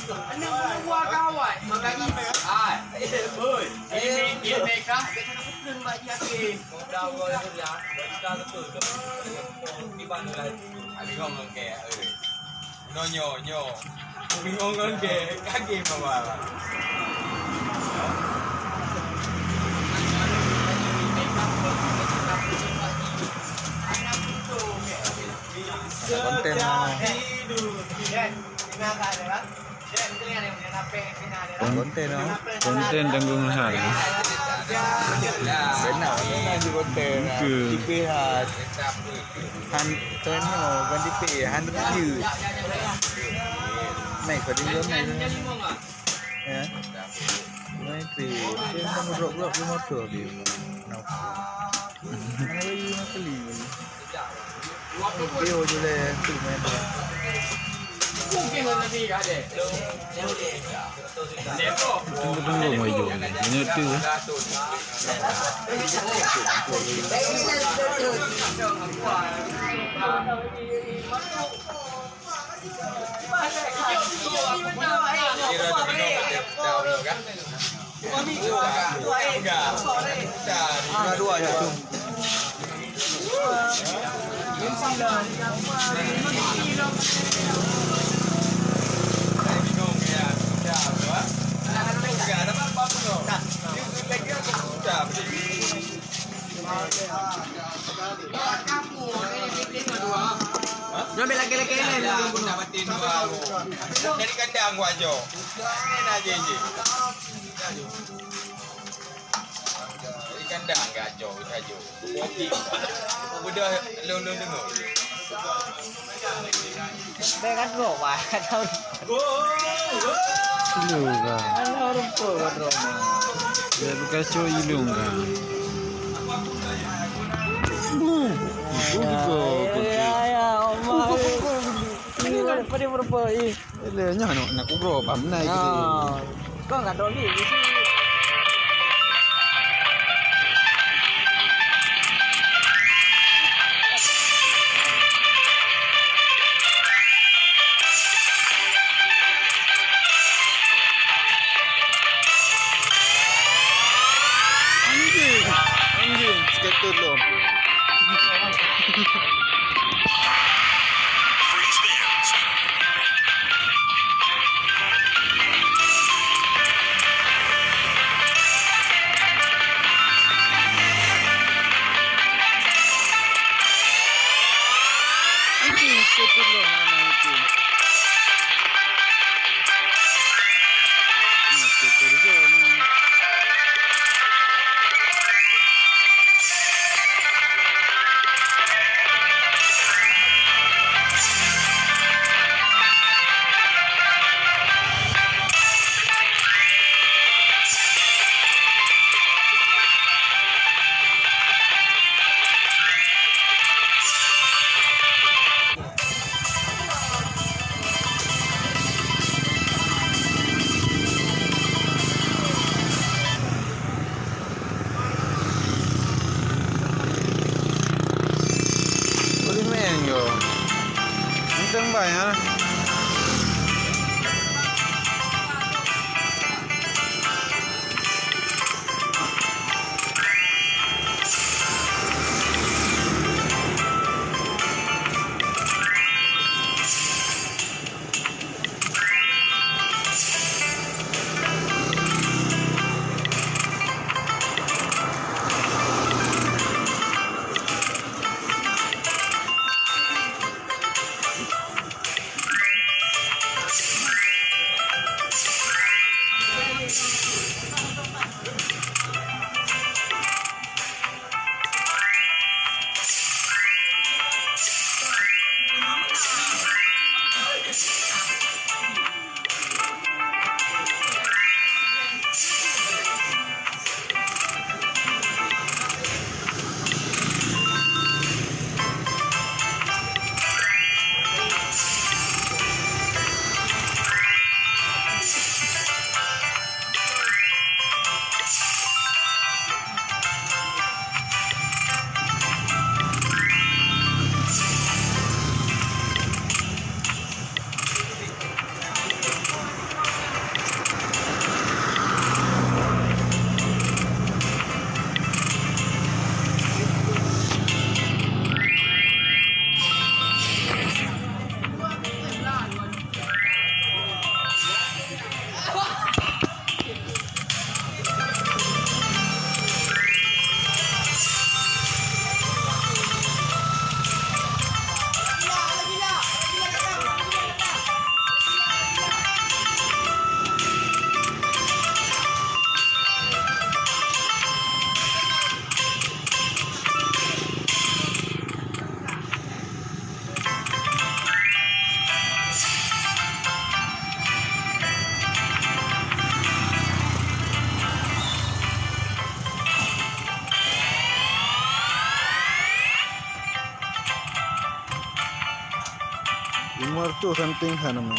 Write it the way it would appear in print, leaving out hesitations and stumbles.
Anak buah kawan. Makanya. Oi. Ini mereka. Kena buat dia ke. Dah gua itu ya. Kita betul ke. Di mana lagi? Abi ngomong kayak nyo. Bingung kan ke kaki mama. Konten Konten tanggung hal. benar di konten TV khas hantar ni kan TV hantar je naik pada dia naik ya naik dia kan rock di motor dia mana lagi nak beli video je lah tu main Mungkin nanti ada. Tanggung hijau. Ini tu. dua je tu Ambil lagi-lagi ni. Dari kandang gua aja. Ini aja je. Dari kandang gajo aja. Kopi. Udah lu dengar. Dengan roba. Ilung ka. Ano rumput Roma? Dia berkacau ilung ka. Ya, Oma. Ini kan pada berapa ini? Elenya nak kubro pamnai gitu Kau enggak doli di sini. anjing skater lo anjing skater lo mana itu skater je 500 something sana man.